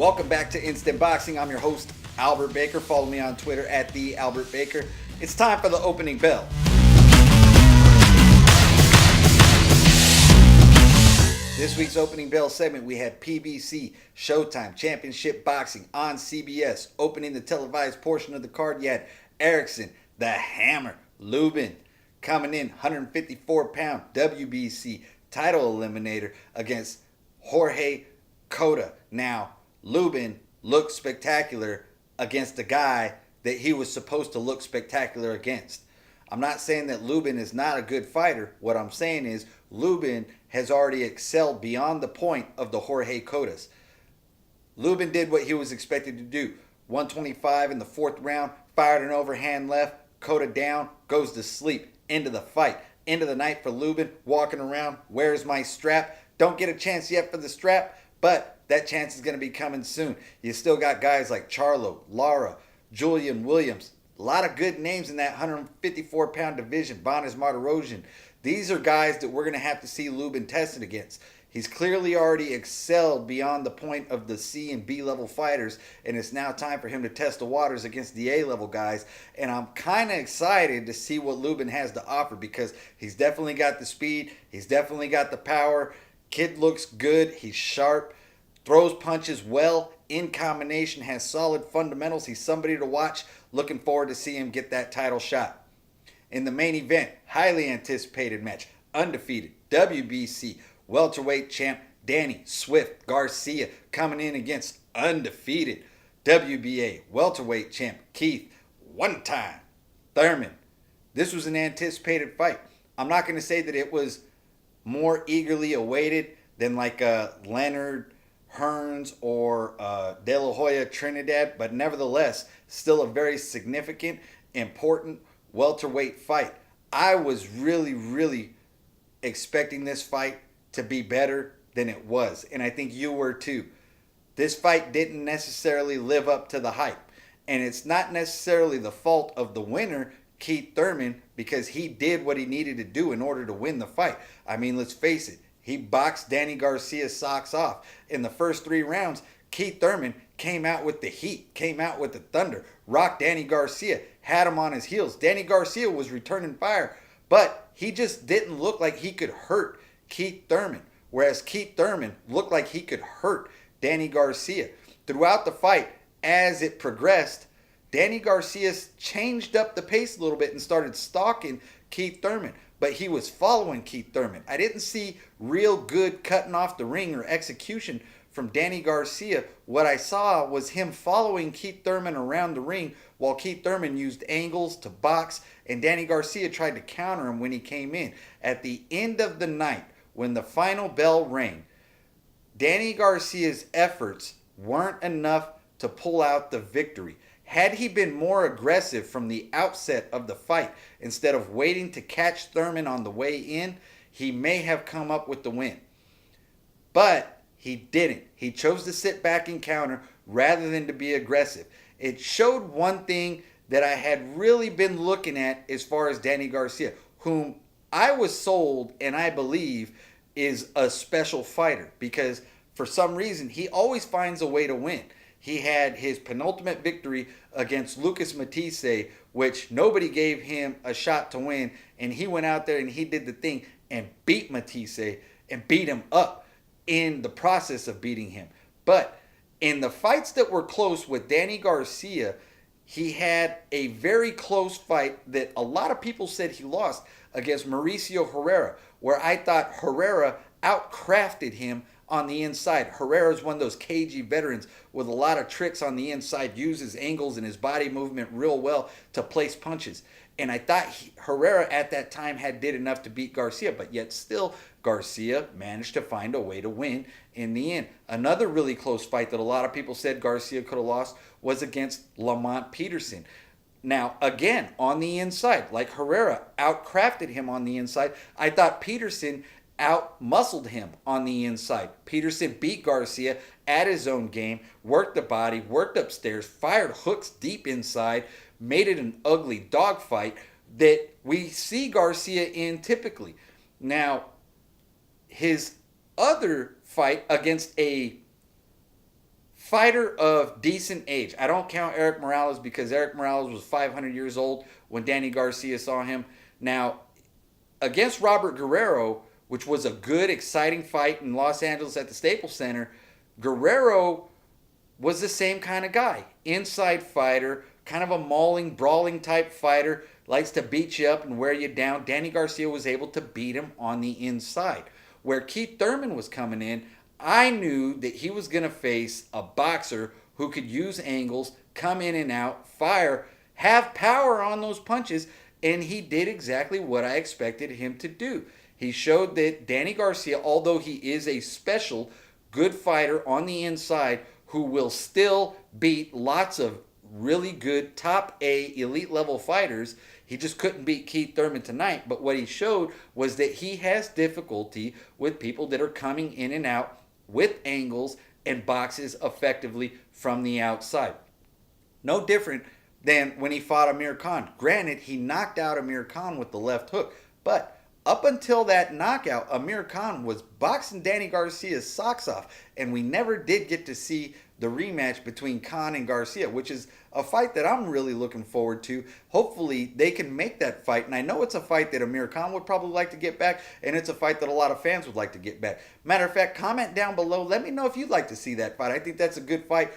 Welcome back to Instant Boxing. I'm your host, Albert Baker. Follow me on Twitter at @TheAlbertBaker. It's time for the opening bell. This week's opening bell segment, we had PBC, Showtime, Championship Boxing on CBS. Opening the televised portion of the card, you had Erickson, the Hammer, Lubin, coming in 154-pound WBC title eliminator against Jorge Cota. Now, Lubin looked spectacular against a guy that he was supposed to look spectacular against. I'm not saying that Lubin is not a good fighter. What I'm saying is Lubin has already excelled beyond the point of the Jorge Cotas. Lubin did what he was expected to do. 125 in the fourth round, fired an overhand left, Cota down, goes to sleep. Into the fight. End of the night for Lubin, walking around, where's my strap? Don't get a chance yet for the strap, but that chance is going to be coming soon. You still got guys like Charlo, Lara, Julian Williams. A lot of good names in that 154-pound division. Bonas Martirosyan. These are guys that we're going to have to see Lubin tested against. He's clearly already excelled beyond the point of the C and B level fighters, and it's now time for him to test the waters against the A level guys. And I'm kind of excited to see what Lubin has to offer because he's definitely got the speed. He's definitely got the power. Kid looks good. He's sharp. Throws punches well, in combination, has solid fundamentals. He's somebody to watch. Looking forward to see him get that title shot. In the main event, highly anticipated match, undefeated WBC welterweight champ Danny Swift Garcia coming in against undefeated WBA welterweight champ Keith one-time Thurman. This was an anticipated fight. I'm not going to say that it was more eagerly awaited than like Leonard Hearns or De La Hoya Trinidad, but nevertheless, still a very significant, important welterweight fight. I was really expecting this fight to be better than it was, and I think you were too. This fight didn't necessarily live up to the hype, and it's not necessarily the fault of the winner, Keith Thurman, because he did what he needed to do in order to win the fight. I mean, let's face it. He boxed Danny Garcia's socks off. In the first 3 rounds, Keith Thurman came out with the heat, came out with the thunder, rocked Danny Garcia, had him on his heels. Danny Garcia was returning fire, but he just didn't look like he could hurt Keith Thurman, whereas Keith Thurman looked like he could hurt Danny Garcia. Throughout the fight, as it progressed, Danny Garcia changed up the pace a little bit and started stalking Keith Thurman. But he was following Keith Thurman. I didn't see real good cutting off the ring or execution from Danny Garcia. What I saw was him following Keith Thurman around the ring while Keith Thurman used angles to box, and Danny Garcia tried to counter him when he came in. At the end of the night, when the final bell rang, Danny Garcia's efforts weren't enough to pull out the victory. Had he been more aggressive from the outset of the fight, instead of waiting to catch Thurman on the way in, he may have come up with the win. But he didn't. He chose to sit back and counter rather than to be aggressive. It showed one thing that I had really been looking at as far as Danny Garcia, whom I was sold and I believe is a special fighter because for some reason he always finds a way to win. He had his penultimate victory against Lucas Matisse, which nobody gave him a shot to win. And he went out there and he did the thing and beat Matisse and beat him up in the process of beating him. But in the fights that were close with Danny Garcia, he had a very close fight that a lot of people said he lost against Mauricio Herrera, where I thought Herrera outcrafted him on the inside. Herrera is one of those cagey veterans with a lot of tricks on the inside, uses angles and his body movement real well to place punches. And I thought Herrera at that time did enough to beat Garcia, but yet still Garcia managed to find a way to win in the end. Another really close fight that a lot of people said Garcia could have lost was against Lamont Peterson. Now, again, on the inside, like Herrera outcrafted him on the inside, I thought Peterson out-muscled him on the inside. Peterson beat Garcia at his own game, worked the body, worked upstairs, fired hooks deep inside, made it an ugly dogfight that we see Garcia in typically. Now, his other fight against a fighter of decent age. I don't count Eric Morales because Eric Morales was 500 years old when Danny Garcia saw him. Now, against Robert Guerrero, which was a good, exciting fight in Los Angeles at the Staples Center, Guerrero was the same kind of guy. Inside fighter, kind of a mauling, brawling type fighter, likes to beat you up and wear you down. Danny Garcia was able to beat him on the inside. Where Keith Thurman was coming in, I knew that he was going to face a boxer who could use angles, come in and out, fire, have power on those punches, and he did exactly what I expected him to do. He showed that Danny Garcia, although he is a special, good fighter on the inside who will still beat lots of really good top A elite level fighters, he just couldn't beat Keith Thurman tonight. But what he showed was that he has difficulty with people that are coming in and out with angles and boxes effectively from the outside. No different than when he fought Amir Khan. Granted, he knocked out Amir Khan with the left hook, but up until that knockout, Amir Khan was boxing Danny Garcia's socks off, and we never did get to see the rematch between Khan and Garcia, which is a fight that I'm really looking forward to. Hopefully, they can make that fight, and I know it's a fight that Amir Khan would probably like to get back, and it's a fight that a lot of fans would like to get back. Matter of fact, comment down below. Let me know if you'd like to see that fight. I think that's a good fight.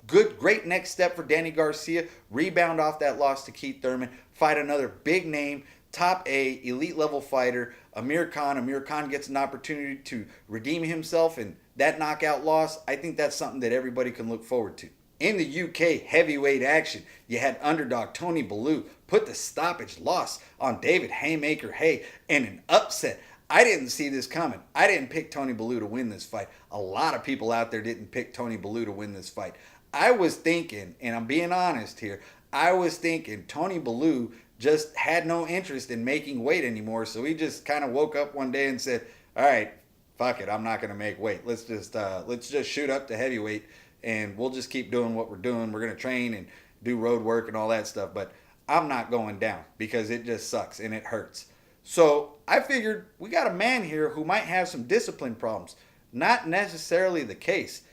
Great next step for Danny Garcia. Rebound off that loss to Keith Thurman. Fight another big name, top A, elite level fighter, Amir Khan. Amir Khan gets an opportunity to redeem himself in that knockout loss. I think that's something that everybody can look forward to. In the UK heavyweight action, you had underdog Tony Bellew put the stoppage loss on David Haymaker Haye in an upset. I didn't see this coming. I didn't pick Tony Bellew to win this fight. A lot of people out there didn't pick Tony Bellew to win this fight. I was thinking, and I'm being honest here, I was thinking Tony Bellew just had no interest in making weight anymore, so he just kind of woke up one day and said, all right, fuck it, I'm not going to make weight. Let's just shoot up to heavyweight, and we'll just keep doing what we're doing. We're going to train and do road work and all that stuff, but I'm not going down because it just sucks and it hurts. So I figured we got a man here who might have some discipline problems. Not necessarily the case.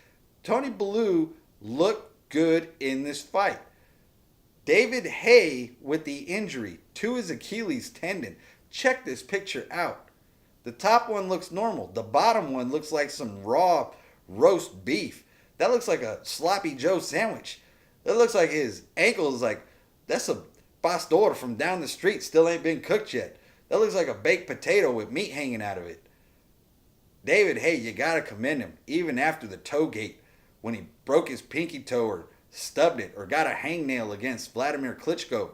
Tony Bellew looked good in this fight. David Haye with the injury to his Achilles tendon. Check this picture out. The top one looks normal. The bottom one looks like some raw roast beef. That looks like a sloppy Joe sandwich. That looks like his ankle is like, that's a pastor from down the street, still ain't been cooked yet. That looks like a baked potato with meat hanging out of it. David Haye, you gotta commend him, even after the toe gate, when he broke his pinky toe or stubbed it or got a hangnail against Vladimir Klitschko.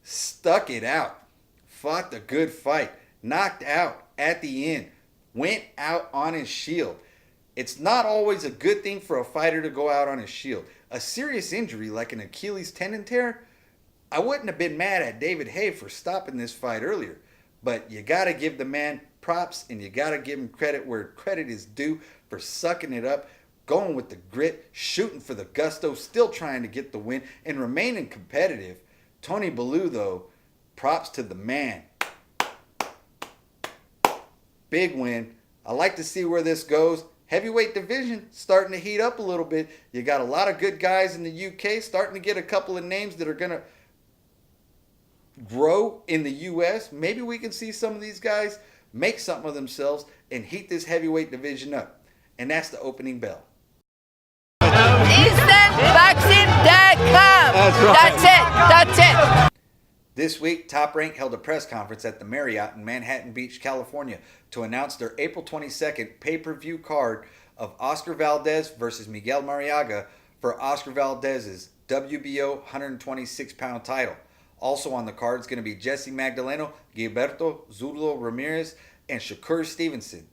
Stuck it out. Fought the good fight. Knocked out at the end. Went out on his shield. It's not always a good thing for a fighter to go out on his shield. A serious injury like an Achilles tendon tear, I wouldn't have been mad at David Haye for stopping this fight earlier. But you got to give the man props and you got to give him credit where credit is due for sucking it up, going with the grit, shooting for the gusto, still trying to get the win, and remaining competitive. Tony Bellew, though, props to the man. Big win. I like to see where this goes. Heavyweight division starting to heat up a little bit. You got a lot of good guys in the UK, starting to get a couple of names that are going to grow in the US. Maybe we can see some of these guys make something of themselves and heat this heavyweight division up. And that's the opening bell. InstantBoxing.com. That's it. This week, Top Rank held a press conference at the Marriott in Manhattan Beach, California, to announce their April 22nd pay-per-view card of Oscar Valdez versus Miguel Marriaga for Oscar Valdez's WBO 126-pound title. Also on the card is going to be Jesse Magdaleno, Gilberto Zurdo Ramirez, and Shakur Stevenson.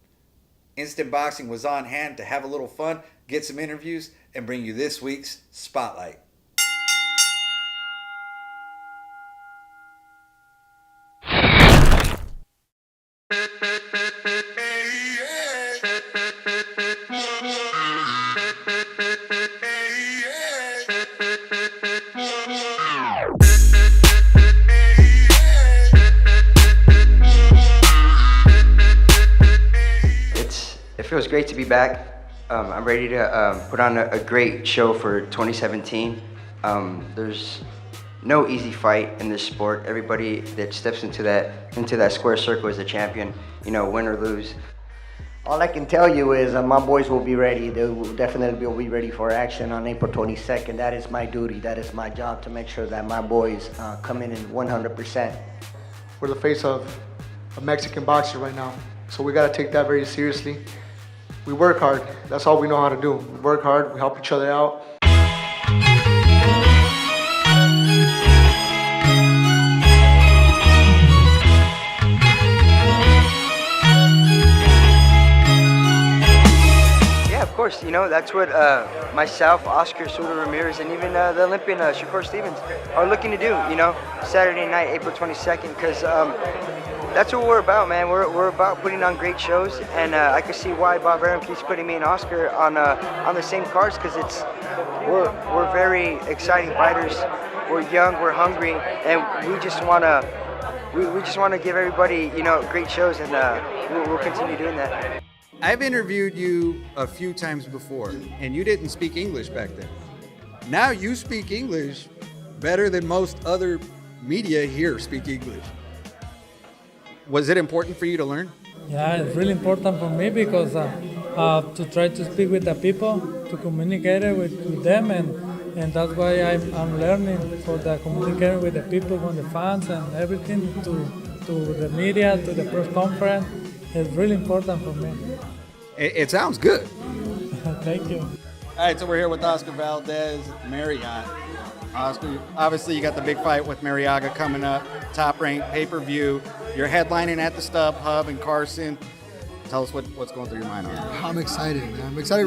Instant Boxing was on hand to have a little fun, get some interviews, and bring you this week's Spotlight. It feels great to be back. I'm ready to put on a great show for 2017. There's no easy fight in this sport. Everybody that steps into that square circle is a champion, you know, win or lose. All I can tell you is my boys will be ready. They will definitely be ready for action on April 22nd. That is my duty. That is my job to make sure that my boys come in 100%. We're the face of Mexican boxing right now, so we got to take that very seriously. We work hard. That's all we know how to do. We work hard. We help each other out. Yeah, of course. You know, that's what myself, Oscar Soto Ramirez, and even the Olympian Shakur Stevens are looking to do. You know, Saturday night, April 22nd, because that's what we're about, man. We're about putting on great shows, and I can see why Bob Arum keeps putting me and Oscar on the same cards, because we're very exciting fighters. We're young, we're hungry, and we just wanna give everybody, you know, great shows, and we'll continue doing that. I've interviewed you a few times before, and you didn't speak English back then. Now you speak English better than most other media here speak English. Was it important for you to learn? Yeah, it's really important for me because to try to speak with the people, to communicate with them, and that's why I'm learning for the communicating with the people, with the fans, and everything to the media, to the press conference. It's really important for me. It sounds good. Thank you. All right, so we're here with Oscar Valdez, Marriaga. Oscar, obviously you got the big fight with Marriaga coming up, TopRank pay-per-view. You're headlining at the StubHub in Carson. Tell us what's going through your mind on it. I'm excited, man. I'm excited.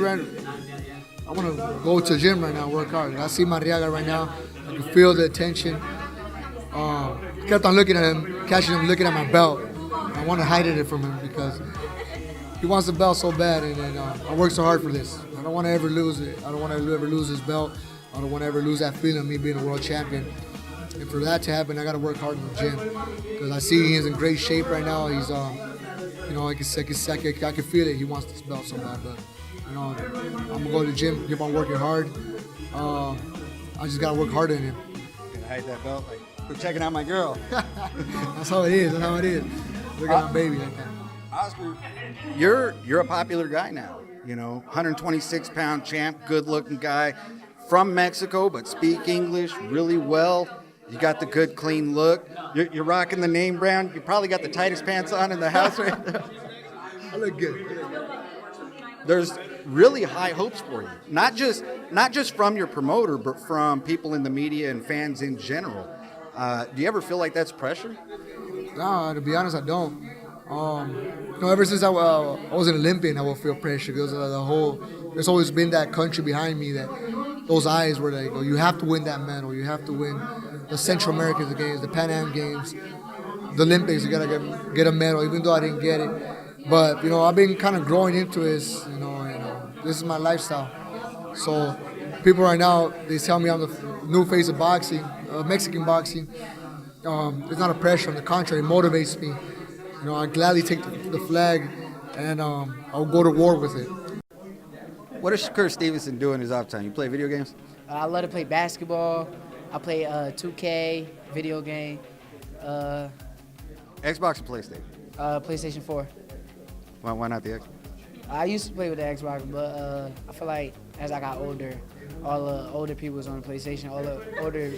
I want to go to the gym right now, work hard. I see Marriaga right now. I can feel the attention. I kept on looking at him, catching him, looking at my belt. I want to hide it from him because he wants the belt so bad, and I work so hard for this. I don't want to ever lose it. I don't want to ever lose his belt. I don't want to ever lose that feeling of me being a world champion. And for that to happen, I got to work hard in the gym because I see he's in great shape right now. He's, you know, I can feel it. He wants this belt so bad, but you know, I'm gonna go to the gym, keep on working hard. I just gotta work harder than him. Gonna hide that belt, like, quit checking out my girl. That's how it is. That's how it is. Look at my baby like that. Oscar, you're a popular guy now. You know, 126-pound champ, good-looking guy from Mexico, but speak English really well. You got the good, clean look. You're rocking the name brand. You probably got the tightest pants on in the house right now. I look good. There's really high hopes for you. Not just from your promoter, but from people in the media and fans in general. Do you ever feel like that's pressure? No, to be honest, I don't. You know, ever since I was an Olympian, I will feel pressure because there's always been that country behind me, that those eyes were like, oh, you have to win that medal, you have to win the Central American Games, the Pan Am Games, the Olympics, you gotta get a medal, even though I didn't get it. But you know, I've been kind of growing into this, you know, and this is my lifestyle. So people right now, they tell me I'm the new face of boxing, Mexican boxing. It's not a pressure, on the contrary, it motivates me. You know, I gladly take the flag, and I'll go to war with it. What does Shakur Stevenson do in his off time? You play video games? I love to play basketball. I play 2K, video game. Xbox or PlayStation? PlayStation 4. Why not the Xbox? I used to play with the Xbox, but I feel like as I got older, all the older people was on the PlayStation. All the older...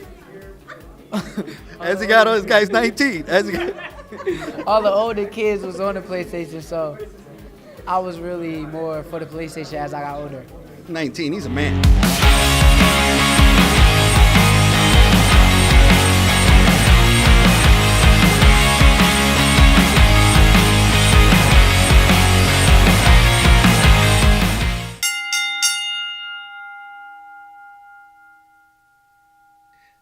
As he got on, this guy's 19. all the older kids was on the PlayStation, so I was really more for the PlayStation as I got older. 19, he's a man.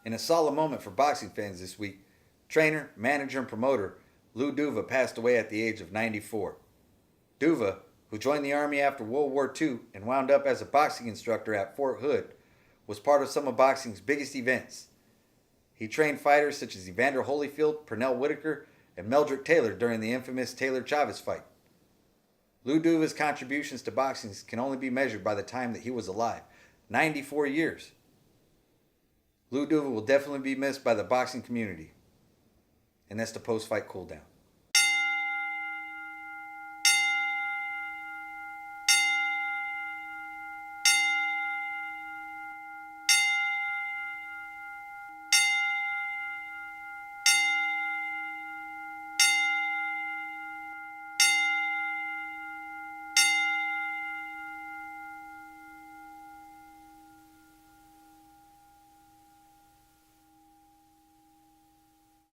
In a solemn moment for boxing fans this week, trainer, manager, and promoter Lou Duva passed away at the age of 94. Duva, who joined the Army after World War II and wound up as a boxing instructor at Fort Hood, was part of some of boxing's biggest events. He trained fighters such as Evander Holyfield, Pernell Whitaker, and Meldrick Taylor during the infamous Taylor-Chavez fight. Lou Duva's contributions to boxing can only be measured by the time that he was alive. 94 years. Lou Duva will definitely be missed by the boxing community. And that's the post-fight cool down.